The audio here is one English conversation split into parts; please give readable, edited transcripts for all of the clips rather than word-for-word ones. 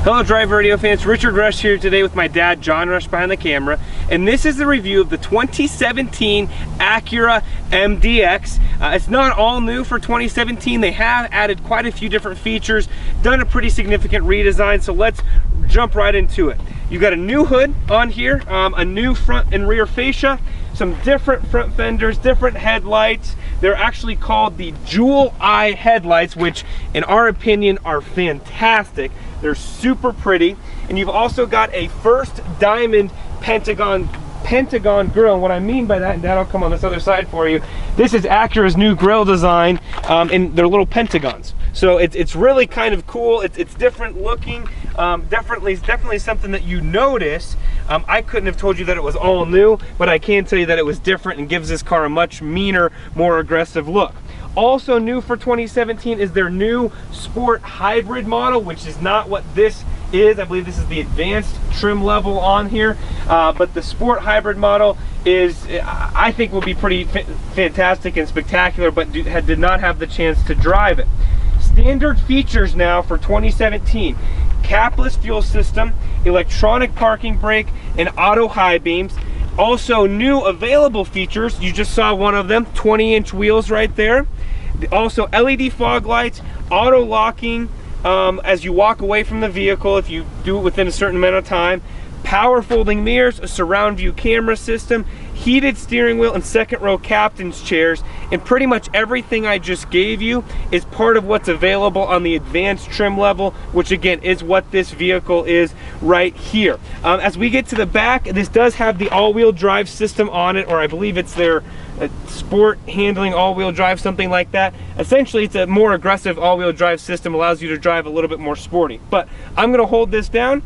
Hello Drive Radio fans, Richard Rush here today with my dad John Rush behind the camera, and this is the review of the 2017 Acura MDX. It's not all new for 2017. They have added quite a few different features, done a pretty significant redesign, so let's jump right into it. You've got a new hood on here, a new front and rear fascia, some different front fenders, different headlights. They're actually called the Jewel Eye headlights, which in our opinion are fantastic. They're super pretty. And you've also got a first diamond pentagon grille. And what I mean by that, and Dad, I'll come on this other side for you, this is Acura's new grille design, in their little pentagons. So it's really kind of cool. It's different looking, definitely something that you notice. I couldn't have told you that it was all new, but I can tell you that it was different and gives this car a much meaner, more aggressive look. Also new for 2017 is their new Sport Hybrid model, which is not what this is. I believe this is the advanced trim level on here, but the Sport Hybrid model is, I think, will be pretty fantastic and spectacular, but did not have the chance to drive it. Standard features now for 2017: capless fuel system, electronic parking brake, and auto high beams. Also new available features, you just saw one of them, 20-inch wheels right there. Also LED fog lights, auto locking as you walk away from the vehicle if you do it within a certain amount of time, power folding mirrors, a surround view camera system, heated steering wheel, and second row captain's chairs. And pretty much everything I just gave you is part of what's available on the advanced trim level, which again is what this vehicle is right here. As we get to the back, this does have the all-wheel drive system on it, or I believe it's their sport handling all-wheel drive, something like that. Essentially, it's a more aggressive all-wheel drive system, allows you to drive a little bit more sporty. But I'm going to hold this down,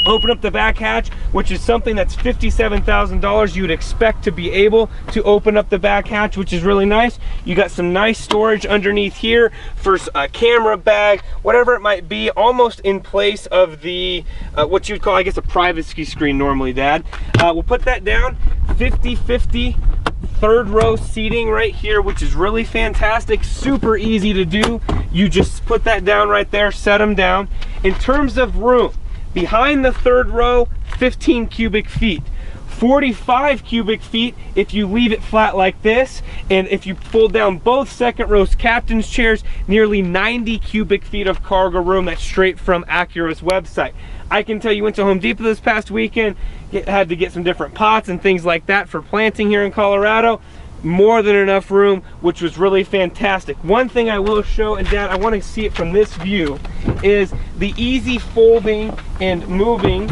open up the back hatch, which is something that's $57,000. You would expect to be able to open up the back hatch, which is really nice. You got some nice storage underneath here for a camera bag, whatever it might be, almost in place of the what you'd call, I guess, a privacy screen normally, Dad. We'll put that down. 50-50 third row seating right here, which is really fantastic, super easy to do. You just put that down right there, set them down. In terms of room, behind the third row, 15 cubic feet. 45 cubic feet if you leave it flat like this, and if you fold down both second rows captain's chairs, nearly 90 cubic feet of cargo room. That's straight from Acura's website. I can tell you went to Home Depot this past weekend, had to get some different pots and things like that for planting here in Colorado. More than enough room, which was really fantastic. One thing I will show, and Dad, I want to see it from this view, is the easy folding and moving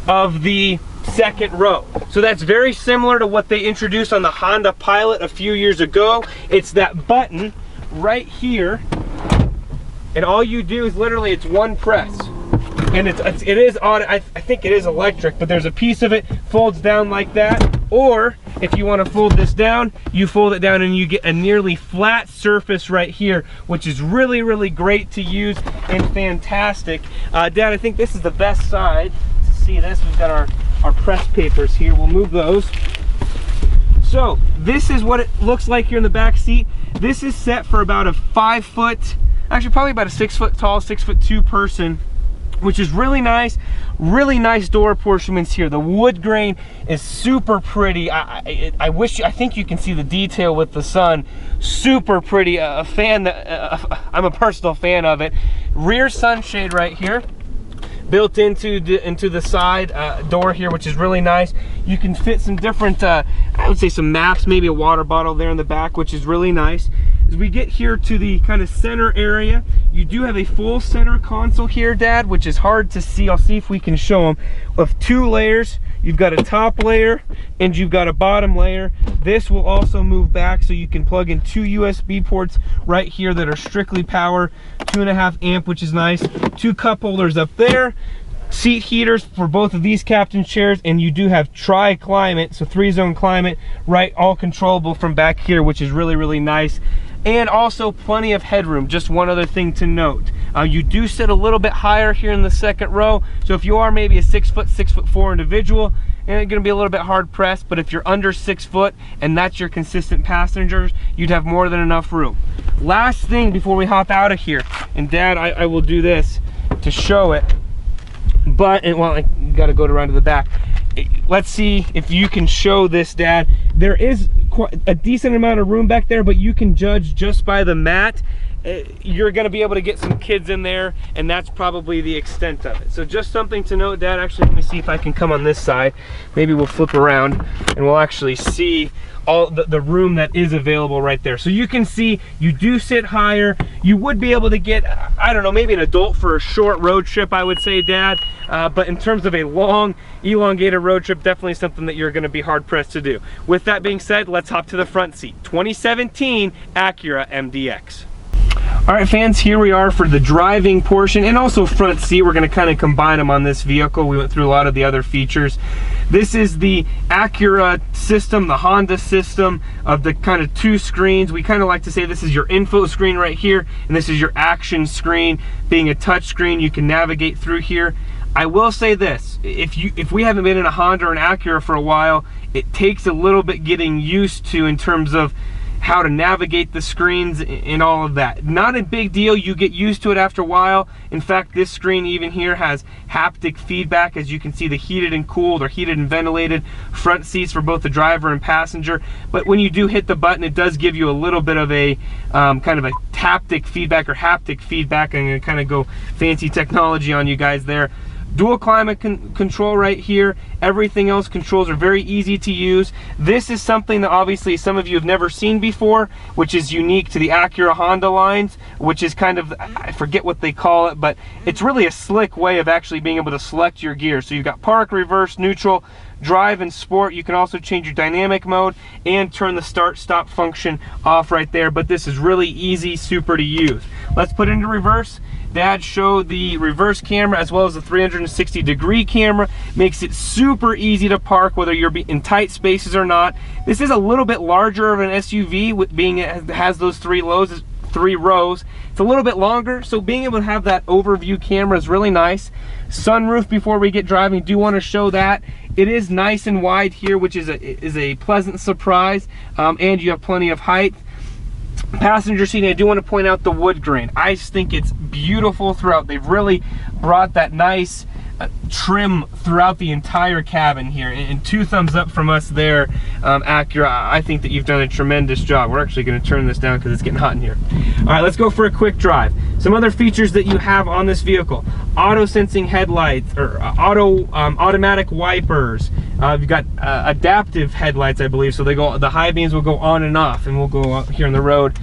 of the second row. So that's very similar to what they introduced on the Honda Pilot a few years ago. It's that button right here, and all you do is literally, it's one press. And it is on, I think it is electric, but there's a piece of it folds down like that. Or if you want to fold this down, you fold it down and you get a nearly flat surface right here, which is really, really great to use and fantastic. Dad, I think this is the best side to see this. We've got our press papers here. We'll move those. So this is what it looks like here in the back seat. This is set for about a 5 foot, actually probably about a 6 foot tall, 6'2" person, which is really nice. Really nice door apportionments here. The wood grain is super pretty. I think you can see the detail with the sun. Super pretty. A fan that I'm a personal fan of it. Rear sunshade right here, built into the side door here, which is really nice. You can fit some different, I would say some maps, maybe a water bottle there in the back, which is really nice. As we get here to the kind of center area, you do have a full center console here, Dad, which is hard to see. I'll see if we can show them. Of 2 layers, you've got a top layer and you've got a bottom layer. This will also move back, so you can plug in 2 USB ports right here that are strictly power, 2.5 amp, which is nice. 2 cup holders up there. Seat heaters for both of these captain chairs, and you do have tri-climate, so 3-zone climate, right, all controllable from back here, which is really, really nice. And also plenty of headroom. Just one other thing to note, you do sit a little bit higher here in the second row, so if you are maybe a 6 foot, 6'4" individual, and it's going to be a little bit hard pressed, but if you're under 6 foot and that's your consistent passengers, you'd have more than enough room. Last thing before we hop out of here, and Dad, I will do this to show it. But, and well, I gotta go around to the back. Let's see if you can show this, Dad. There is quite a decent amount of room back there, but you can judge just by the mat. You're gonna be able to get some kids in there, and that's probably the extent of it. So just something to note, Dad. Actually, let me see if I can come on this side. Maybe we'll flip around and we'll actually see all the room that is available right there. So you can see you do sit higher. You would be able to get, I don't know, maybe an adult for a short road trip, I would say, Dad. But in terms of a long, elongated road trip, definitely something that you're gonna be hard pressed to do. With that being said, let's hop to the front seat. 2017 Acura MDX. All right, fans, here we are for the driving portion and also front seat. We're going to kind of combine them on this vehicle. We went through a lot of the other features. This is the Acura system, the Honda system of the kind of two screens. We kind of like to say this is your info screen right here, and this is your action screen. Being a touch screen, you can navigate through here. I will say this, if we haven't been in a Honda or an Acura for a while, it takes a little bit getting used to in terms of how to navigate the screens and all of that. Not a big deal, you get used to it after a while. In fact, this screen even here has haptic feedback. As you can see, the heated and cooled or heated and ventilated front seats for both the driver and passenger. But when you do hit the button, it does give you a little bit of a kind of a haptic feedback or haptic feedback. I'm gonna kind of go fancy technology on you guys there. Dual climate control right here. Everything else controls are very easy to use. This is something that obviously some of you have never seen before, which is unique to the Acura Honda lines, which is kind of, I forget what they call it, but it's really a slick way of actually being able to select your gear. So you've got park, reverse, neutral, drive, and sport. You can also change your dynamic mode and turn the start stop function off right there, but this is really easy, super to use. Let's put it into reverse. Dad showed the reverse camera as well as the 360-degree camera. Makes it super easy to park, whether you're in tight spaces or not. This is a little bit larger of an SUV, with being it has those three rows. It's a little bit longer, so being able to have that overview camera is really nice. Sunroof, before we get driving, do want to show that. It is nice and wide here, which is a pleasant surprise, and you have plenty of height. Passenger seat, I do want to point out the wood grain. I just think it's beautiful throughout. They've really brought that nice trim throughout the entire cabin here, and two thumbs up from us there, Acura. I think that you've done a tremendous job. We're actually going to turn this down because it's getting hot in here. All right, let's go for a quick drive. Some other features that you have on this vehicle: auto sensing headlights, or automatic wipers. You've got adaptive headlights, I believe, so they go, the high beams will go on and off, and we'll go out here on the road.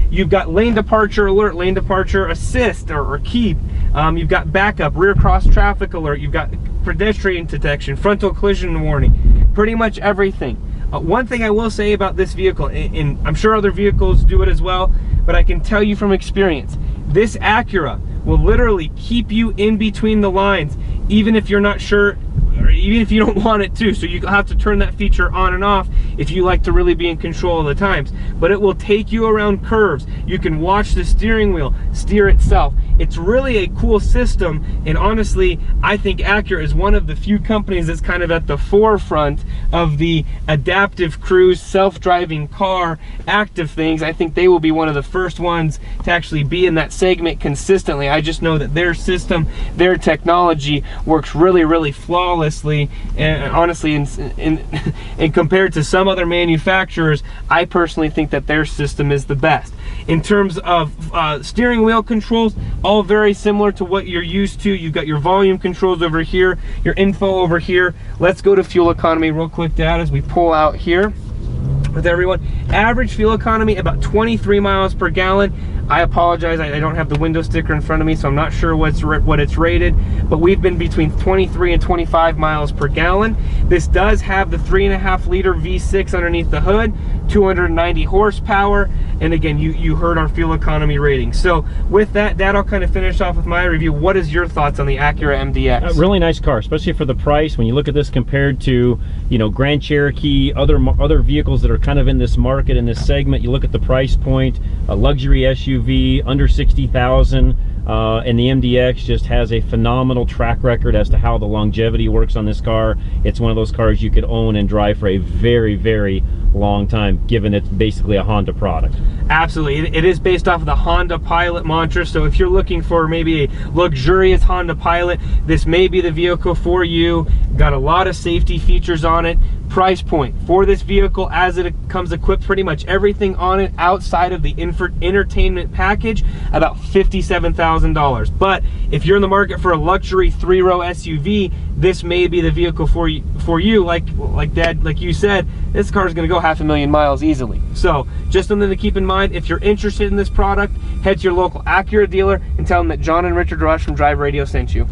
You've got lane departure alert, lane departure assist or keep. You've got backup, rear cross traffic alert. You've got pedestrian detection, frontal collision warning, pretty much everything. One thing I will say about this vehicle, and I'm sure other vehicles do it as well, but I can tell you from experience, this Acura will literally keep you in between the lines, even if you're not sure, or even if you don't want it to. So you have to turn that feature on and off if you like to really be in control of the times. But it will take you around curves. You can watch the steering wheel steer itself. It's really a cool system, and honestly, I think Acura is one of the few companies that's kind of at the forefront of the adaptive cruise, self-driving car, active things. I think they will be one of the first ones to actually be in that segment consistently. I just know that their system, their technology works really, really flawlessly, and honestly, in compared to some other manufacturers, I personally think that their system is the best. In terms of steering wheel controls, all very similar to what you're used to. You've got your volume controls over here, your info over here. Let's go to fuel economy real quick, Dad, as we pull out here with everyone. Average fuel economy about 23 miles per gallon. I apologize, I don't have the window sticker in front of me, so I'm not sure what it's rated, but we've been between 23 and 25 miles per gallon. This does have the 3.5 liter V6 underneath the hood, 290 horsepower, and again, you heard our fuel economy rating. So with that, I'll kind of finish off with my review. What is your thoughts on the Acura MDX? Really nice car, especially for the price. When you look at this compared to, you know, Grand Cherokee, other vehicles that are kind of in this market, in this segment, you look at the price point, a luxury SUV, SUV, under 60,000. And the MDX just has a phenomenal track record as to how the longevity works on this car. It's one of those cars you could own and drive for a very, very long time, given it's basically a Honda product. Absolutely. It is based off of the Honda Pilot mantra, so if you're looking for maybe a luxurious Honda Pilot, this may be the vehicle for you. Got a lot of safety features on it. Price point for this vehicle, as it comes equipped pretty much everything on it outside of the entertainment package, about $57,000. But if you're in the market for a luxury 3-row SUV, this may be the vehicle for you. Like Dad, like you said, this car is going to go 500,000 miles easily. So just something to keep in mind. If you're interested in this product, head to your local Acura dealer and tell them that John and Richard Rush from Drive Radio sent you.